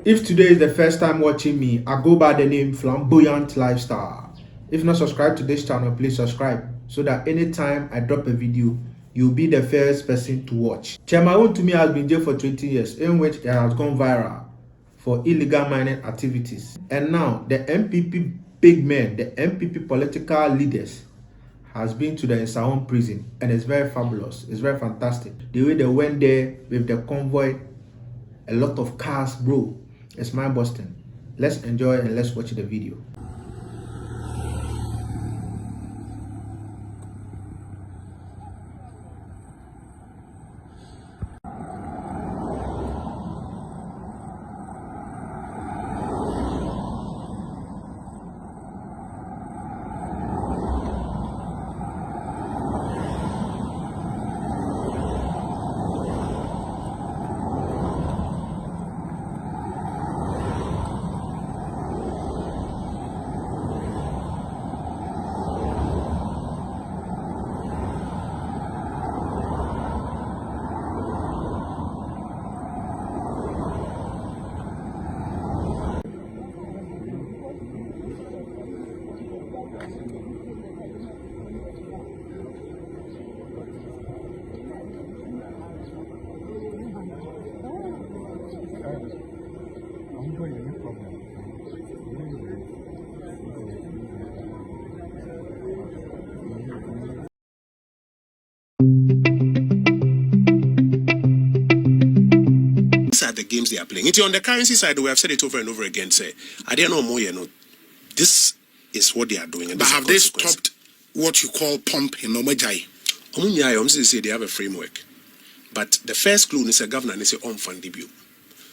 If today is the first time watching me, I go by the name Flamboyant Lifestyle. If not subscribed to this channel, please subscribe so that anytime I drop a video, you'll be the first person to watch. Chairman Wotumi has been jailed for 20 years, in which it has gone viral for illegal mining activities. And now the MPP big men, the MPP political leaders, has been to the Nsawam prison, and it's very fabulous. It's very fantastic. The way they went there with the convoy, a lot of cars, bro. It's mind busting. Let's enjoy and let's watch the video. These are the games they are playing. It's on the currency side, we have said it over and over again. Say, I don't know more, this is what they are doing. And but have they stopped what you call pumping? No, say they have a framework. But the first clue is a governor and it's on fund debut.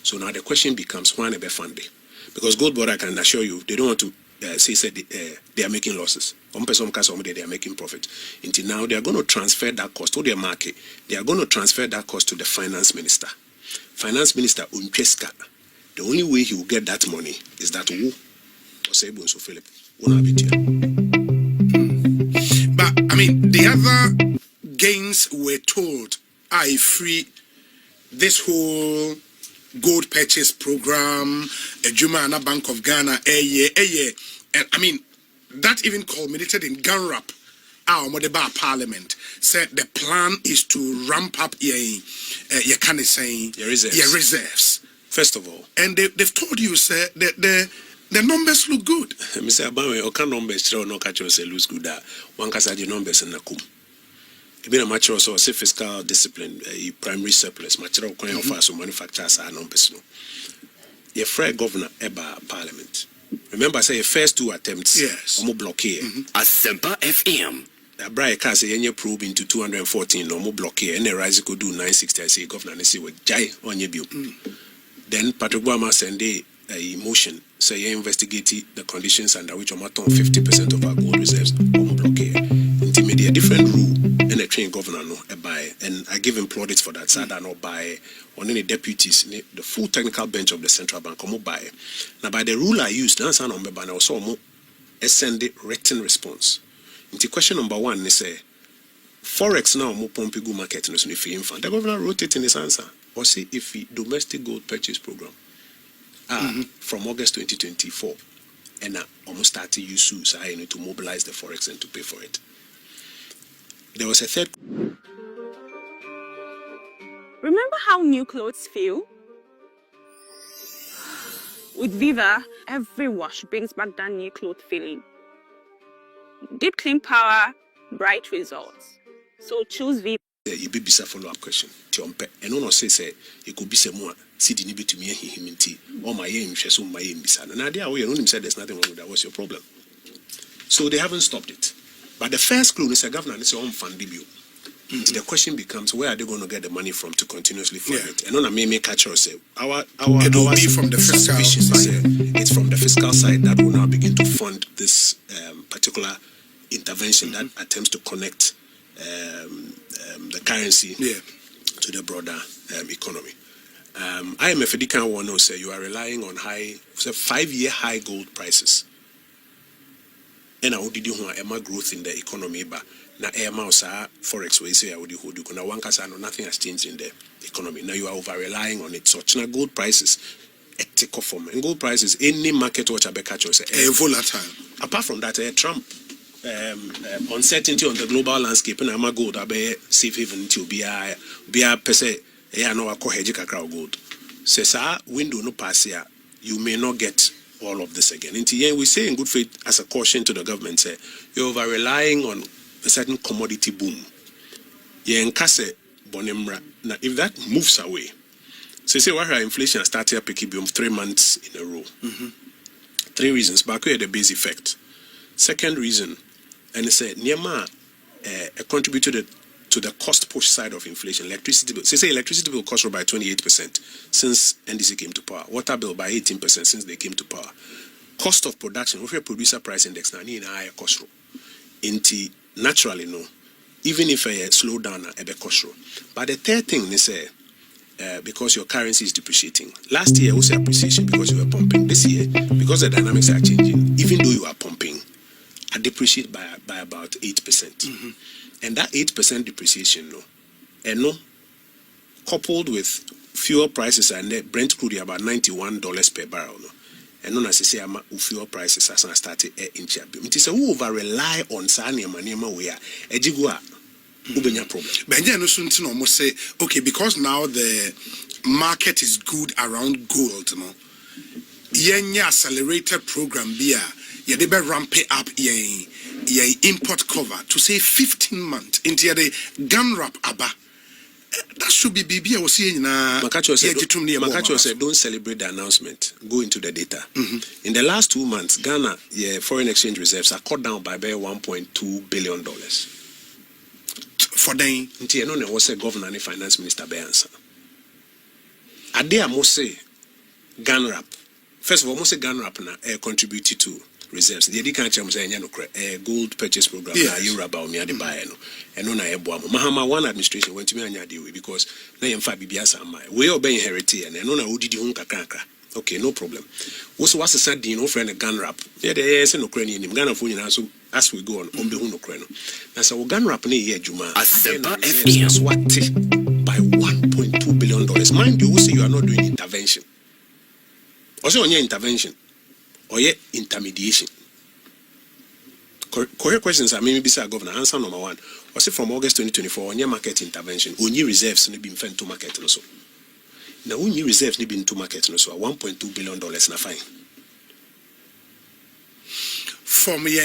So now the question becomes, why never fund it? Because Gold Board, I can assure you, they don't want to say they are making losses. They are making profit. Until now, they are going to transfer that cost to their market. They are going to transfer that cost to the finance minister. Finance Minister Uncheska. The only way he will get that money is that Philip. But I mean, the other gains were told, I free this whole gold purchase program, Jumana Bank of Ghana, a year. And I mean, that even culminated in Ganrap, our Modeba Parliament, said the plan is to ramp up your reserves. First of all. And they've told you, sir, that the numbers look good. Mr. Abame, okay, numbers no catch us lose good. One can say the numbers in Nakum. It been a mature so say fiscal discipline, primary surplus, material coin of us manufacturers are numbers. Your fair governor Eba Parliament. Remember, I say your first two attempts, yes, blockade. Asempa FM. Brian Cass a probe into 214 no blockade, and the rise could do 960. I say governor and say with jai on your bill. Then Patrick Bama send a motion, say you investigate the conditions under which 50% of our gold reserves on blockade. Intimidate a different rule and a train governor no buy, and I give him plaudits for that. Sada no buy on any deputies, the full technical bench of the central bank come buy. Now by the rule I used, that's an umbe ban also more send written response. Into question number one, they say forex now more pompigu market no so if the governor wrote it in his answer. Or say if the domestic gold purchase program from August 2024 and almost started use so I need to mobilize the forex and to pay for it. There was a third. Remember how new clothes feel? With Viva, every wash brings back that new cloth feeling. Deep clean power, bright results. So choose Viva. You be a follow-up question. And no say it could be some more. See the need to me him or my aim, so my aim is an idea. You said there's nothing wrong with that. What's your problem? So they haven't stopped it. But the first clue is a governor and it's your own fund debut. The question becomes, where are they going to get the money from to continuously fund it? And on a may catch us say it will be from the fiscal side. It's from the fiscal side that will now begin to fund this particular intervention that attempts to connect the currency to the broader economy. IMF can want to say you are relying on 5-year high gold prices. And I did you want growth in the economy, but now forex way say I would hold you. Now one can say nothing has changed in the economy. Now you are over relying on it. So China gold prices take off from. And gold prices, any market watch I be catch us. Volatile. Apart from that, Trump uncertainty on the global landscape, and I'm a gold, I be safe haven to be a per se. No, I call hedge kakra gold. Says window no pass here, you may not get all of this again. Into we say in good faith as a caution to the government, say you're over relying on a certain commodity boom. Nkase bonemra. Now, if that moves away, so say why inflation started picking 3 months in a row. 3 reasons. Back here the base effect. Second reason, and it said Niama contributed to the cost push side of inflation. Electricity bill. Say electricity bill cost by 28% since NDC came to power. Water bill by 18% since they came to power. Cost of production, if you producer price index now in higher cost. Inti naturally no. Even if I slow down a bit cost. But the third thing they say, because your currency is depreciating. Last year was appreciation because you were pumping. This year, because the dynamics are changing, even though you are pumping, I depreciate by about 8%. And that 8% depreciation, coupled with fuel prices and Brent crude about $91 per barrel, and non as say fuel prices as I started in Chabim. It is a who over rely on Sanya Manema where Ejigua Ubenya problem. Benja no soon almost say, okay, because now the market is good around gold, Yenya accelerated program beer, ye be ramp it up ye import cover to say 15 months into the gun wrap aba. That should be BB. I was saying Makacho said, don't celebrate the announcement. Go into the data. In the last 2 months, Ghana foreign exchange reserves are cut down by about $1.2 billion. For them, no was a governor and finance minister Beyansa. Ade must say Ghana rap. First of all, must say Ghana rap na contributed to reserves. The education say gold purchase program na Euro Bawumia de buy no. Eno na eboa mo. Mahama one administration went to me anya dey because na yemfa bibia sama. We obey inherit and eno na odidi ho kakra. Okay, no problem. Also what's the sad no friend gun rap. Yeah, they say no Ukrainian in Ghana for so as we go on be no Ukraine. Na so gun rap na ye adwuma. Asempa FM swat by $1.2 billion. Mind you, say you are not doing intervention. Also on your intervention or your intermediation. Correct questions are maybe say governor answer number 1. Was it from August 2024 on your market intervention? Only reserves no been fed to market no so. Now only reserves no been to market no so $1.2 billion na fine. From your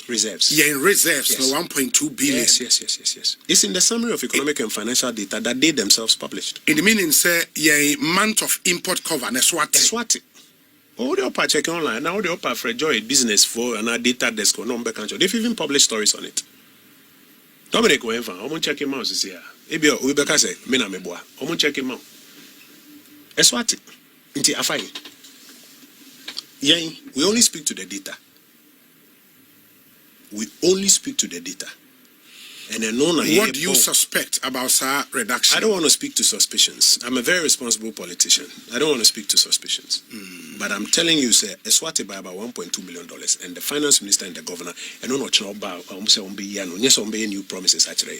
reserves. Your reserves Yes. no 1.2 billion. Yes. It's in the summary of economic and financial data that they themselves published. In the meaning say your month of import cover na swat. Swati. All the upper checking online. Now the upper for joy business for and our data desk or number country. They've even published stories on it. Dominic Wenfa, I'm gonna check him out this year. Maybe we better say, Mena Meboa. I'm gonna check him out. Eswati. Inti afine. Yeah, we only speak to the data. We only speak to the data. And then What do you suspect about sir reduction? I don't want to speak to suspicions. I'm a very responsible politician. I don't want to speak to suspicions. But I'm telling you, sir, Eswati by about $1.2 million, and the finance minister and the governor, and new promises actually.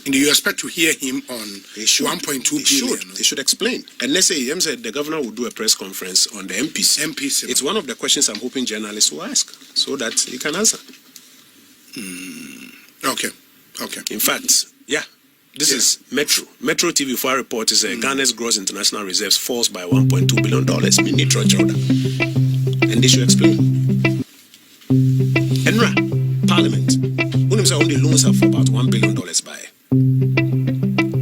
And do you expect to hear him on 1.2 billion? They should explain. And let's say the governor will do a press conference on the MPs. It's one of the questions I'm hoping journalists will ask so that he can answer. Okay. In fact, this is Metro TV for our report is Ghana's gross international reserves falls by $1.2 billion. And they should explain. Enra, Parliament, only loans are for about $1 billion by.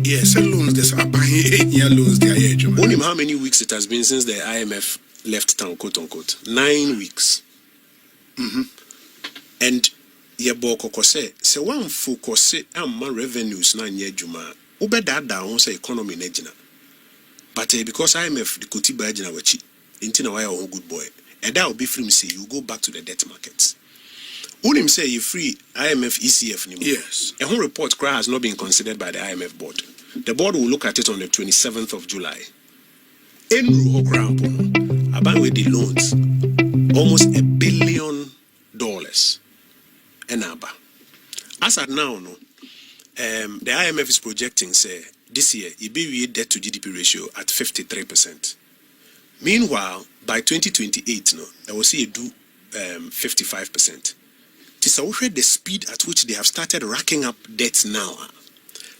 Yes, loans this are buying loans they are Only how many weeks it has been since the IMF left town, quote unquote. 9 weeks. And yebo kokose se one focus amma revenues na nye adwuma ubeda ho say economy na gina but because IMF the kotiba gina wachi nti na why a good boy and that will be free say you go back to the debt markets unim say you free IMF ECF ni. Yes, a whole report cry has not been considered by the IMF board. The board will look at it on the 27th of July. Enru hokrampo about with the loans almost $1 billion. Enaba. As at now, the IMF is projecting say this year it be debt to GDP ratio at 53%, Meanwhile, by 2028, no, I will see it do 55%. This is the speed at which they have started racking up debts now.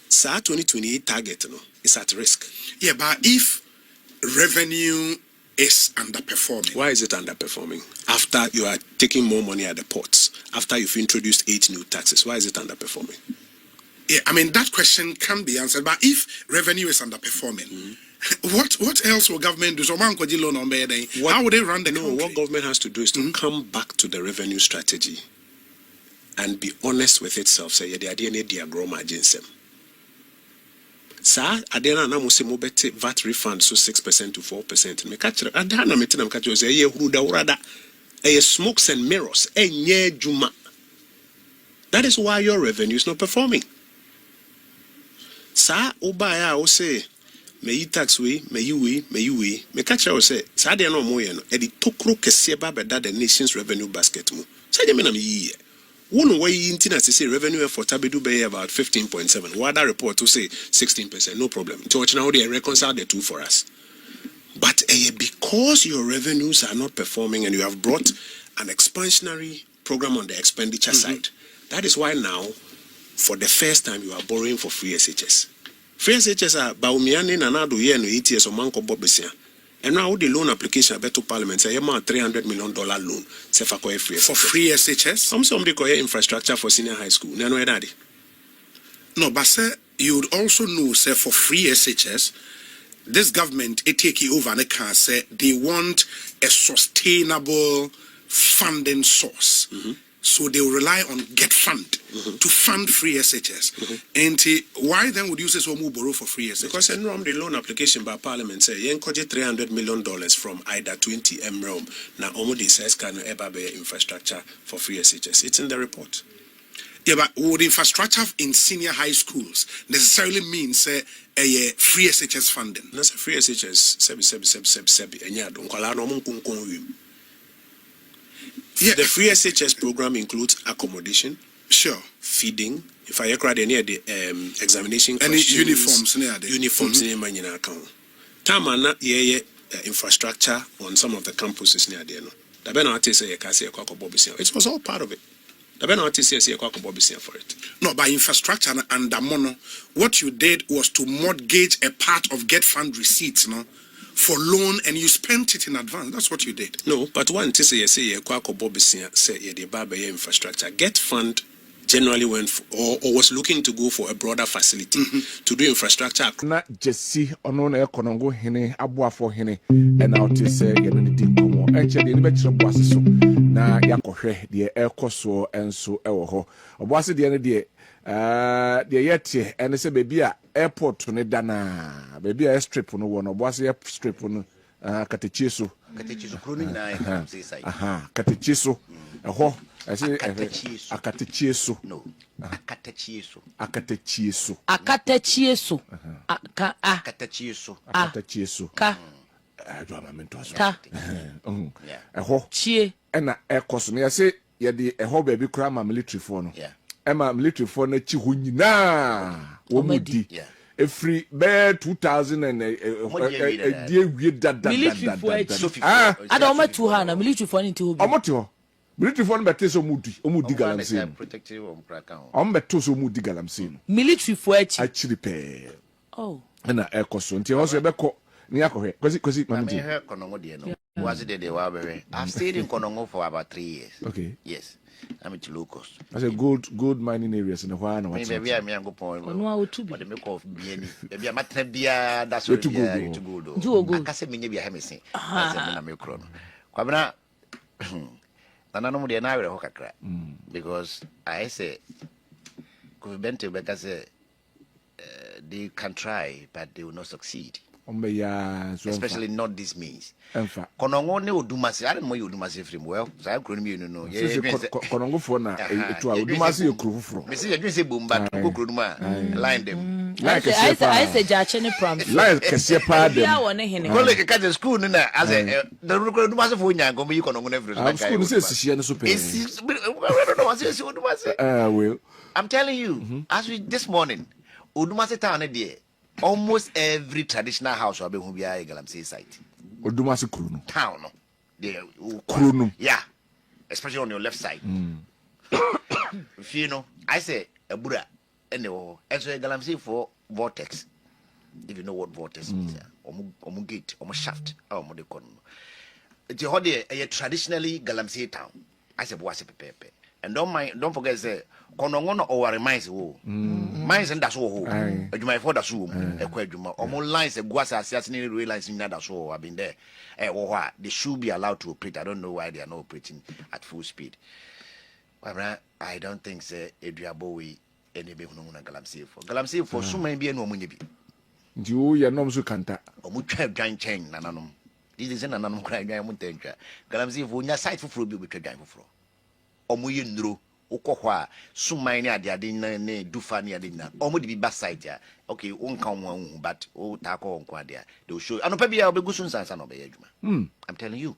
Sa 2028 target no, is at risk. Yeah, but if revenue is underperforming. Why is it underperforming? After you are taking more money at the ports, after you've introduced 8 new taxes, why is it underperforming? Yeah, I mean, that question can be answered. But if revenue is underperforming, what else will government do? So, how would they run the country? No, what government has to do is to come back to the revenue strategy and be honest with itself. Say, yeah, the idea need to grow margins. Sir, adena na muse mo bete VAT refund so 6% to 4%. Me catch adana me tinam catch say ye huda urada smokes and mirrors enye juma. That is why your revenue is not performing. Sir, obaya o say me tax we, me catch o say sir de no mo ye no e di tokro kese ba beda the nation's revenue basket mu. Say de me na me yi. One way intina to say revenue for Tabedu Bay about 15.7. What that report to say 16%, no problem. To now they reconcile the two for us. But because your revenues are not performing and you have brought an expansionary program on the expenditure side, that is why now, for the first time, you are borrowing for free SHS. Free SHS are Bawumia ni nanado ye no ETS or manko bobesia. And now the loan application to Parliament say $300 million loan say for free SHS. Somebody call infrastructure for senior high school. No, but sir, you would also know, sir, for free SHS, this government it take over and it can say they want a sustainable funding source. So they will rely on Get Fund to fund free SHS. And why then would you say so move borrow for free SHS? Because the loan application by Parliament say you encourage $300 million from either 20 MROM. Now Omodi says can ever be infrastructure for free SHS. It's in the report. Yeah, but would infrastructure in senior high schools necessarily mean say a free SHS funding? That's a free SHS. Sebi. Yeah. The free SHS program includes accommodation, sure, feeding. If I record any of the examination and questions, uniforms near my account. Tamana infrastructure on some of the campuses near there. It was all part of it. For it. No, by infrastructure and the mono, what you did was to mortgage a part of Get Fund receipts, no, for loan, and you spent it in advance. That's what you did. No, but one to say infrastructure. Get Fund generally went for, or was looking to go for a broader facility to do infrastructure. Na Jesse ono na ekonongo hene aboafo hene and out say ye no di nkomo enche de ni betire boase so na yakohwe de ekoso enso ewo ho oboase de ne de yete ene se bebi a airport ne dana bebi a strip no wo no oboase strip no katechiso kro ni na say side katechiso eho Akatechieso. No. Akatechieso. Akatechieso. Akatechieso. Akatechieso. Akatechieso. Ka. Do amamento aso. Ka. Eho. Chie. Ena ekos me say ye de eho ba bi kra ma military for no. Yeah. Ema military for na chi ho nyina wo mudi. Yeah. Every bear 2000 and dear we dad. Military for I don't want to hana military for into omoto. Military for better so mudi galamsi. Protective on Krakao. Better so mudi galamsi. Military for actually pay. Oh. Na ekoso nti ho so ebeko ni akohwe kwesi mami he konongo de no was it they were very I've stayed in Konongo for about 3 years. Okay, yes, I'm at low cost. That's a good mining areas in the one what maybe I'm young point no to be the make of bieni maybe I'm at bia that's what to go akase menye bia hemese na me kro no kwabena nananom de na were ho kakra because I say government because they can try but they will not succeed. Especially not this means. Konongo ne odumase are mo odumase frame well so I kro mi no konongo for na etu odumase e kro fufuro me say you say bomba go kro duma line them like I say jache ne promise like kese pa dem bia won hene go like ka school no na as the kro dumase for nyango me konongo na frame so school say sisia ne so pe no was say odumase well I'm telling you as we this morning odumase town there almost every traditional house will be who be a galamsey site. Odumasi Kruno. Town, no. Kruno. Yeah. Especially on your left side. If you know, I say a Buddha, and so a galamsey for vortex. If you know what vortex means, omu gate, omu shaft, or modicon. It's a traditionally galamsey town. I say, was a pepe. And don't forget, say, Konongono or reminds you. Mines and that's all. You might for the soom, a quadruma, or more lines, a guasa assassinated realizing that that's all. I've been there. They should be allowed to operate. I don't know why they are not operating at full speed. But I don't think, say, Adria Bowie, any big no galamsey for. Galamsey for so many no money. You, your noms who can't. Or much giant chain, nanum. This is an anonymous crime. Galamsey for your side for fruit with a giant for. Omuye ndro ukokwa sumai ade ade na dufa ni ade na omo de bi backside ya okay wonka won but o ta ko won kwa dia they will show anopa bia obegusun sansa no be adwuma I'm telling you.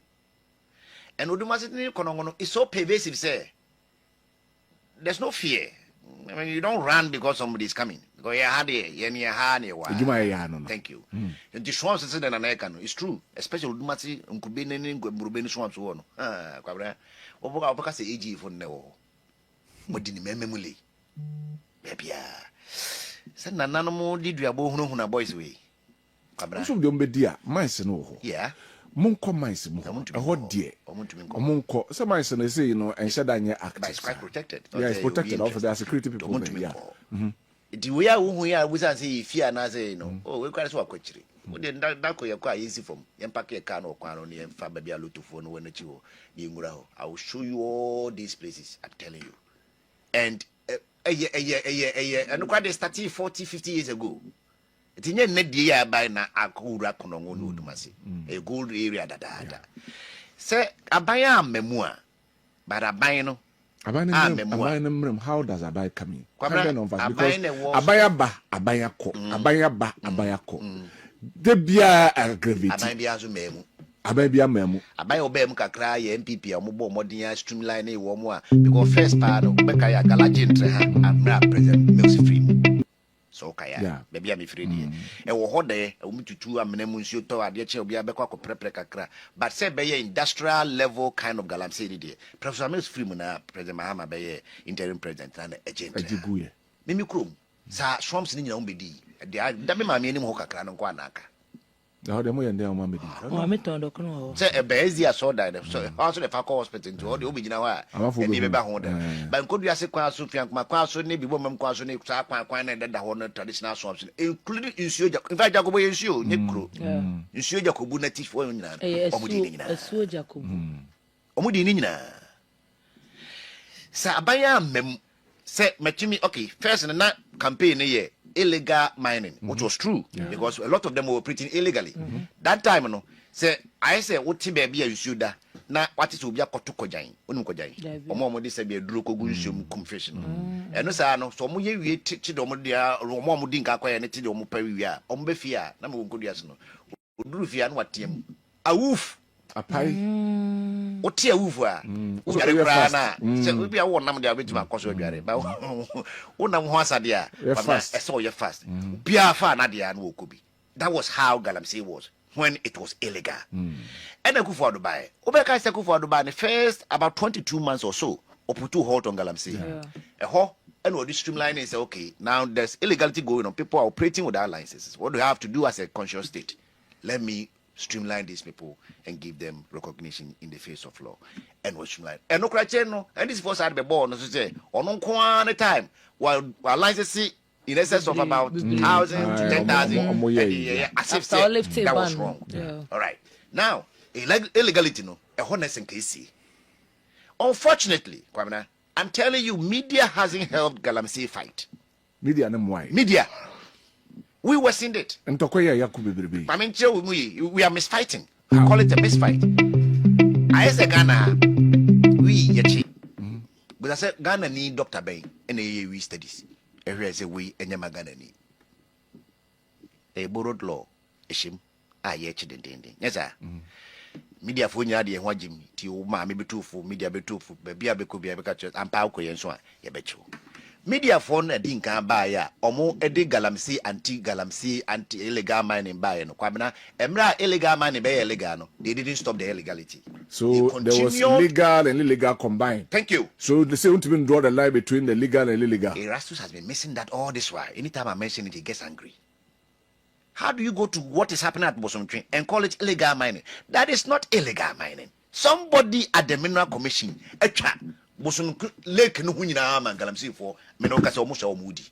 And Odumasi ni konongono is so pervasive, say there's no fear. I mean, you don't run because somebody is coming. Because thank you. And the swamps is in an it's true, especially Odumasi Nkubeni Ngurubeni swamps one. Kwabra oboka say AG for no modini mememuli bebia send nanamo did you abo hunu boys way kwabra so de ombedia mice no yeah monko mice mo ho de monko so mice no say you know enshedanye act it's quite protected. Yeah, it's protected of the security people. Yeah. It we are who ya we say fear na say no oh we kware so akwachiri we dey that ko yakwa easy from yempake car no kwan no yemfa ba bia lotofo no wona chiwo ni ngura ho. I will show you all these places, I'm telling you. And and quite started 40-50 years ago. It in net dia by na akura konongo no Odumasi a gold area da. Say abaya memua but abaya no Abaya how does Abaya come in? Because Abaya ko. Debia aggravated. Abaya memu. Abaya obem kakra ye MPP omobo modern streamline e wo mo a because first part no beka ya galaje entre ha amra president mills free. So kaya baby am free dey. E wo ho de omututu amena mu nsuo to ade che obi abekwa ko prepare kakra but say be industrial level kind of galamsey dey. Professor Mills free mu na President Mahama be interim president na agent. Agiguye. Mimi krom sa swamps ni nyina umbedi. Da me ma me anim ho kakra no kwa naka. Now the more and then Mamma. Say a bezy saw that so also the Falco Hospital to all the Obijina. And even back home. But could you ask Quasufian, Maquaso, maybe woman Quaso, Quine, and the Horner traditional swamps, including Insure. In fact, Jacobo is you, Nick. Insure Jacobuna teach for a Sue Jacob. Omudinina. Sabaya mem said Matimi, okay, first in the campaign a year. Illegal mining, which was true because a lot of them were operating illegally. That time, no, say I say what baby you should na what is ubia kotuko jain, unukojai. Omo de say be druko gunshum confession. And no say no, so mo ye wi teach do mo dia omo mo dinka kwa ne ti do mo pa wi a, omo be fia na mo nkoduas no. Oduru fia no watiem. Awuf apai oti awufu a ujare kra na se obi a wo nam de abetima koso adware ba wo nam ho asade a ba so you fast bia fa na de a no okobi. That was how galamsey was when it was illegal. And Akufo Dubai obeka se Akufo Dubai the first about 22 months or so oputu halt on galamsey a ho and what this streamline is okay now there's illegality going on, people are operating without licenses. What do you have to do as a conscious state? Let me streamline these people and give them recognition in the face of law. And what streamline and no criteria no and this force had be born so say on one time while licenses in excess of about 1,000 to 10,000 that was wrong. All right, now illegality no a honest and case. Unfortunately, Kwamina, I'm telling you, media hasn't helped galamsey fight. Media no why media we were seeing it. I mean, we are misfighting. I call it a misfight. I say Ghana, we yachi. But I said Ghana need Dr. Bain and we studies. Every say we and Yama Ghana need a borrowed law. Ishim, I yachi the yes, sir. Media for Yadi and Wajim, to ma maybe two for media be two for baby, I be could be a catcher and Pauko and so on. media phone a din kan ba ya omo edi galamsey anti illegal mining ba no kwabena emra illegal mining be illegal no they didn't stop the illegality. So there was legal and illegal combined. Thank you. So they say don't even draw the line between the legal and illegal. Erastus has been missing that all this while. Anytime I mention it, he gets angry. How do you go to what is happening at Bosomtrin and call it illegal mining? That is not illegal mining. Somebody at the Mineral Commission, a chat, Bosom Lake no Hunina man Galamsey for Menoka Omusha or Moody.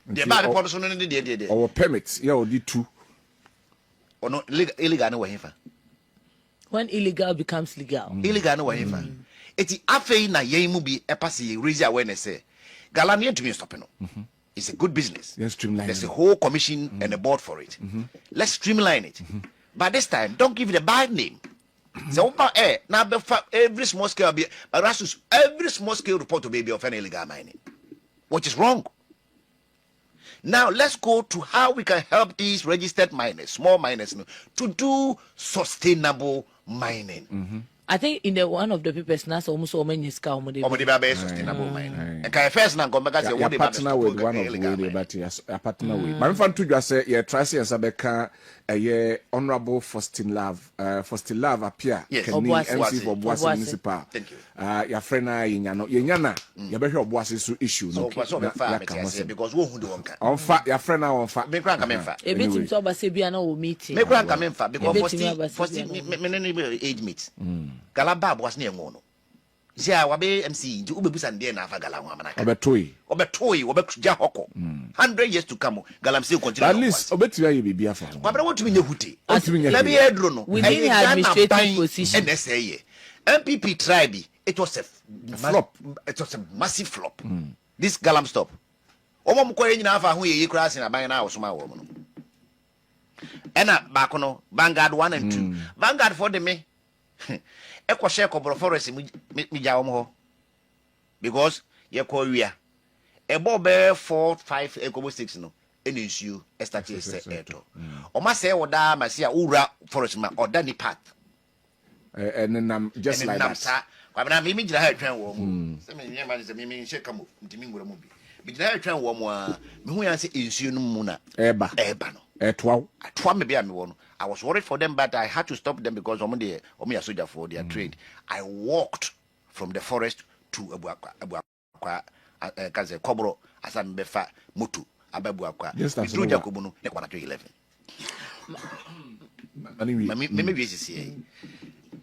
The bad person in the day. Our permits, yeah, or did two. Or not illegal no way. When illegal becomes legal. Illegal no way. It's afe na ye mubi epasi raise awareness say Galanian to me stopping. It's a good business. Yes, streamline. There's a whole commission and a board for it. Let's streamline it. But this time, don't give it a bad name. So now every small scale be but every small scale report to be of an illegal mining, which is wrong. Now let's go to how we can help these registered miners, small miners, to do sustainable mining. I think in the one of the papers now almost so many scam sustainable mining. And first now come back and partner with one of the but yes, a partner with. My friend to just say, yeah, Tracy and Sabeka, a honorable Faustin Love appear. Yes, MC for Boise Municipal. Thank you. Your friend, Yana, you better have Boise issue. So, because who do on fat, your friend now on fat. Make rank come in fat. A bit in Sobasebiano meeting. Make rank come in fat because Faustin age meets. Galabab was near Mono. Zia Wabe MC, to Ubebusan Dena Fagalamana. Obetoi, Jahoko. 100 years to come, Galam still continue. At least, Obetia will be for. But I want to be the Huti. Let me Edrono. Within administrative position. NSA. MPP tribe, it was a flop. It was a massive flop. This Galam stop. Omo in Alpha, who ye cross in a buying house, my woman. And Bacono, Vanguard 1 and 2. Vanguard for the me. Echo share cobra forest me jawmo because ye call we a bob 4 5 echo 6 no any issue estati say eto o ma say woda ma say ura forest ma or dani path and then just like that kwa na me gira ha twan wo mu say me nyema say me shake am ntimi ngura mu bi gira ha twan wo mu a me hu yan say issue no mu na eba no atwa me bia me wo no. I was worried for them, but I had to stop them because Omi are soldier for their trade. I walked from the forest to Abuakwa, Kaze Kobro, Asam Befa, Mutu, Ababuakwa. Yes, that's through Jacobuno, 11. Maybe see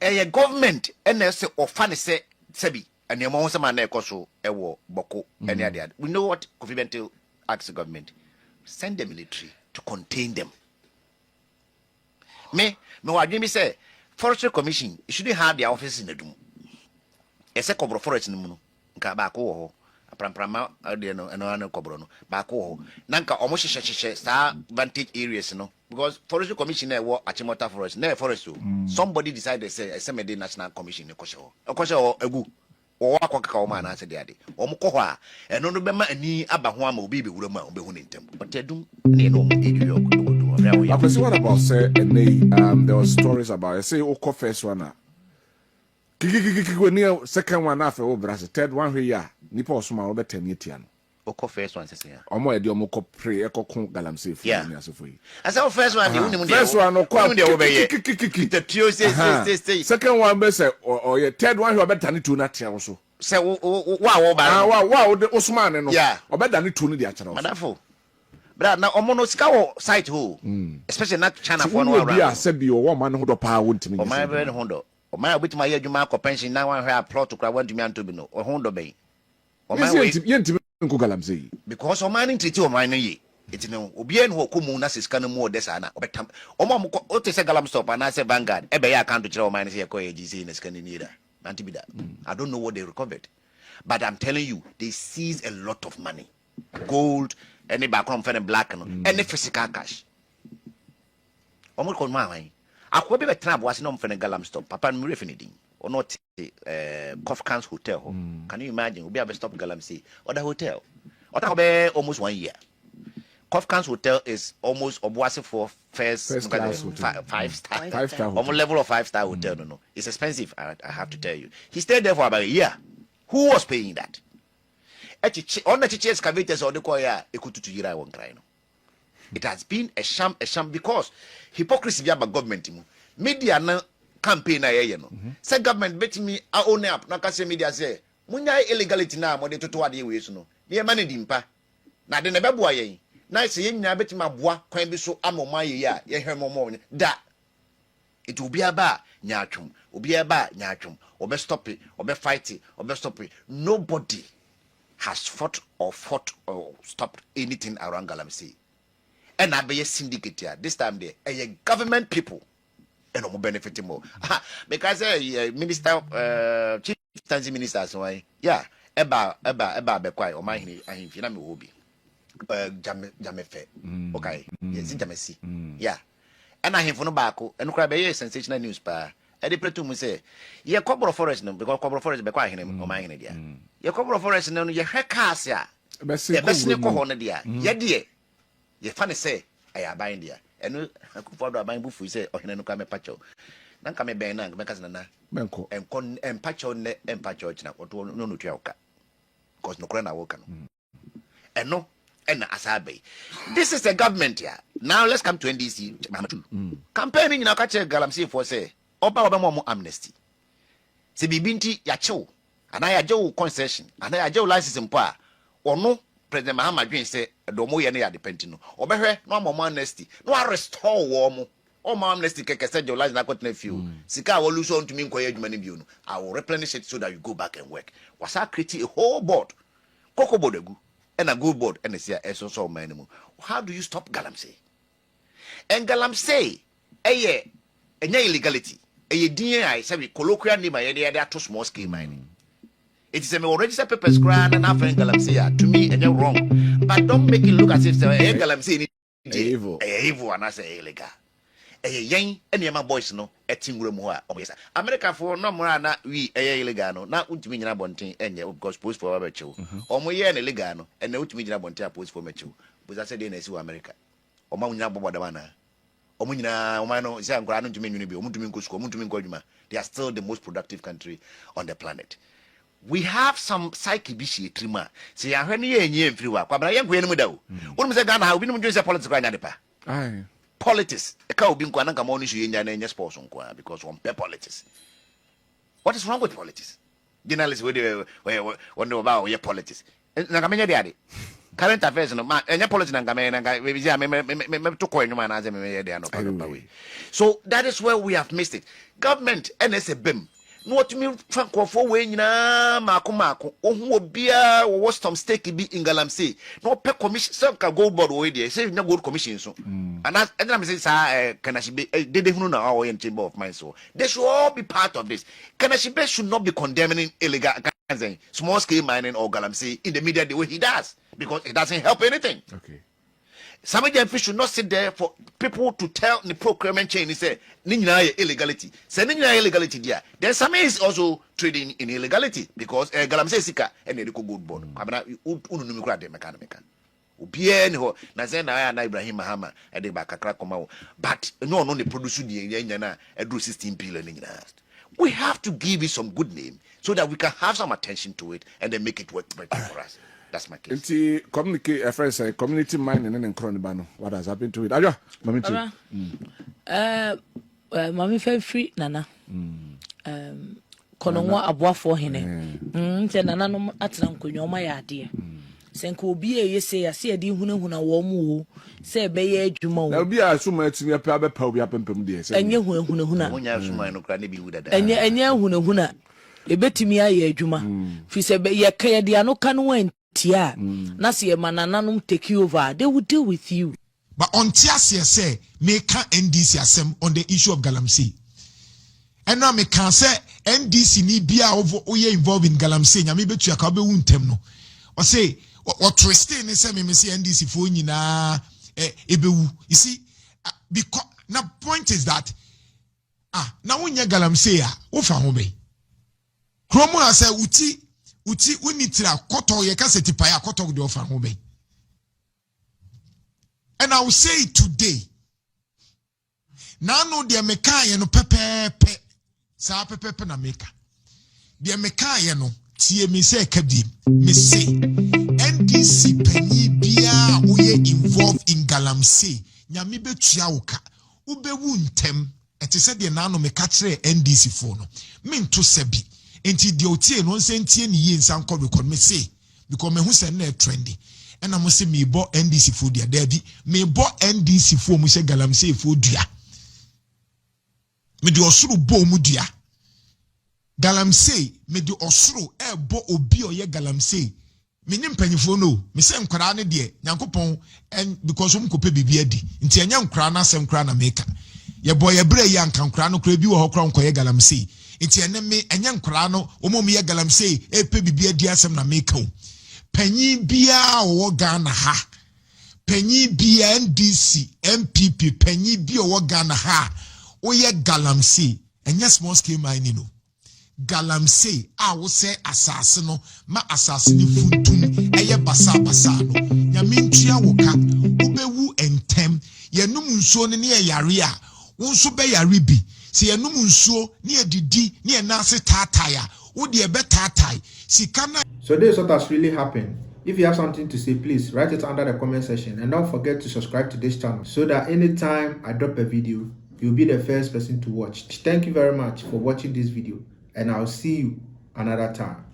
a government, NS or funny say, Sebi, and your most man, Koso, Ewo, Boko, and other. We know what Covimental asks the government send the military to contain them. Me what me say forestry commission shouldn't have their office in the doom. A second forest in the moon. Kabako, a pramprama, and cobrono, Bako, Nanka almost star vantage areas, because forestry commissioner war at Chimota Forest, near forest. Somebody decided say a semi national commission in Kosho, a Kosho, a goo, or Waka man answered daddy, or Mokoa, and no remember any Abahwamo baby would have been in temple, but they do no idiot. I see what about say and there was stories about it. Say Oko first one. Kiki second one after Brazil, third one here. Nipa Osuma over 10 years. Oko first one says here. Omo edi omo ko pray eko kon galamsey for yeah. me asofo yi. I say first one the first one no kwa the trio say second one be say or third one you better ni two na tia so. Say wa the Osman no. Yeah. Obetter ni two ni dia kira. Madafo. But now omo sika wo site ho. Especially na China for no around. Yeah, say bi o man ho do pa wontimi. O man be ho do. O man obitima ye adwuma ko pension na wan hwe plot kra wan dumi anto bi no. O ho do be. O man we yentimi nko galamsey. Because o man treat o man ye. It no obi en ho komu na sika no mu odesa na obetam. Omo o te se galam stop na se Vanguard e be ya account kira o man se ko AGC na sika ni da. Anti bi da. I don't know what they recovered. But I'm telling you, they seized a lot of money. Gold, any background for black, any physical cash. Almost called my I could be a trap was no for a galam stop. Papa Murifini or not Kofkan's hotel. Can you imagine? We'll be able to stop Galamsey or the hotel. Or that almost 1 year. Kofkan's hotel is almost Obuasi for first class 5-star. Almost level of 5-star hotel. No, it's expensive. I have to tell you. He stayed there for about a year. Who was paying that? on the excavators or the choir, a kutu to Yira one cry. It has been a sham because hypocrisy by government. Media no campaign say government bet me I own up. Nakase media say munya illegality na mo de toto ade we so no. Ye mane dimpa. Na de ne beboa yen. Na say yen nya bet ma boa kwan bi so amoma ye ya ye hwemomo da. It will be about nyachum. Will be about nyachum. Obe stop it. Obe fight it. Obe stop it. Nobody has fought or stopped anything around Galamsey. And I be a syndicate here. This time they a government people. And I'm benefiting more. Because chief fancy minister so yeah, eba be kwai o ma hini ahimfi na me hobi. Jamefe. Okay. Yes, jamesi. Yeah. And I have no baako, and cry by sensational news pa. And the pretum say, ye cobra forest no, because cobra forest be quite him or my idea. Ye cobra forest no, ye heckasia. The best nickel on dia. Ye dear. Ye funny say, I are buying dear. And I could follow my buff, we say, or no come a patcho. Nan come a banana, because nana, and patcho net and patcho, or no nutrioca. Because no crana woken. And no. And Asabe. This is the government here. Now let's come to NDC. Campaigning in a catcher Galamsey for say, Oba Obama amnesty. Se bibinti ya cho, and I Joe concession, and I Joe license in power. Or no, President Mahama Green say, Domo Yania dependino. Obehe, no more amnesty. No restore warm. Oh, my amnesty can say your license. I got nephew. Sika will lose on to me inquire money. I will replenish it so that you go back and work. Was I creating a whole board? Coco Bodegu. And a good board and it's here so many. How do you stop Galamsey? And Galamsey, a illegality. A DI say colloquial name I there to small scale mining. It is a register papers grand and after Galamsey to me and you're wrong. But don't make it look as if Galamsey evil and I say illegal. A yang and my boys no a team room obvious. America for no more na we a illegano, not Wotumi na bonting and because post for our show. Or more yen illegano and no Wotumi na bonting post for Mechu. But I said in America. Or Muna Bobadamana. Or Muna Omano, San Grano to Minu, Mutumin Cusco, Mutumin Gojima. They are still the most productive country on the planet. We have some psyche bishi trima. See, I heard ye and ye free work. But I am going to do. What was a gun? How we don't use a political nadipa. Aye. Politics. A cow being Kwanaka Monishu in Yan sports on because one pay politics. What is wrong with politics? Journalists wonder about your politics. Nagamania daddy. Current affairs and your politics and Gaman to coin man as a so that is where we have missed it. Government NSA BIM. No to me Franco for when Marco who beer or some stake be in Galamsey. No pay commission some can go board away there. Say no good commission so. And I'm saying can I be they don't know our chamber of mine so they should all be part of this. Can I should not be condemning illegal small scale mining or Galamsey in the media the way he does because it doesn't help anything. Okay. Some of them should not sit there for people to tell the procurement chain. Say, Nina illegality. Say, Nina illegality there. Then some is also trading in illegality because Galamsey Sika and the good board. Kamana, Unumikra de Mechanica. Ubien ho, Nazena na Ibrahim Mahama, and the Bakakra Komao. But no, the produce the Yana, and do 16 billion. We have to give it some good name so that we can have some attention to it and then make it work better for us. That's my case. It's communicate friends community mining and Cronibano. What has happened to it? Aja, Mami. Mami free Nana. Kononwa abwa for hine. Te Nana no atena nkonyoma ya ade. Senko obi ye say ase ade hunahuna wo mu say beye adwuma wo. Na obi asuma atimi ape abepa obi apempem de say. Enye hunahuna. Wonya asuma no kra ne bi wudada. Enye hunahuna. Ebetimi aye adwuma. Fi say ye kaya de anoka no tia na se manananum take you over they will deal with you but on tia say make NDC asem on the issue of Galamsey and now me can say NDC ni bia over oye involved in Galamsey nya me betu aka be wuntem no o say what twist ni say me say NDC fo nyina ebewu you see because na point is that na wonya Galamsey wo fa ho be kromo asa uti unitira koto ye kaseti pa ya koto de ofa ho be. And I will say it today. Now no de meka ye no pepepe sa pepepe na meka. De meka ye no tie me say kabiem me say NDC penyi bia uye involved in galamsey nyame betua wo ka ubewu ntem ete se de na no me ka kire NDC fo no minto sebi enti de otie no nsentie ni ye nsan ko record me say because me hu se na trendy ena mo se me bo NDC fo dia dabi me bo NDC fo mo se galamsey fo dua me de osuru bo mu dua galamsey me de osuru bo obi oye galamsey me nim panyifo no me se nkwara ne de nyankopon en because um kope bibia di nti enya nkwara na asem kwara na meka ye boy ye bre ya nkan nkwara no kra bi wo ho kra nkoye galamsey nti ene me enya nkwara no omom ye galamsey pe bibia di asem na meka o panyi bia wo Ghana ha panyi bia NDC MPP panyi bia wo Ghana ha wo ye galamsey enya small scale mining no galamsey a wo se asase no ma asase ni funtum eye basa no nyame ntua wo ka wo bewu entem yenum nsuo ne yare a wo nso be yare bi se yenum nsuo ne edidi ne enase tataya wo de be tatai sikana. So this is what has really happened. If you have something to say, please write it under the comment section, and don't forget to subscribe to this channel so that anytime I drop a video, you'll be the first person to watch. Thank you very much for watching this video, and I'll see you another time.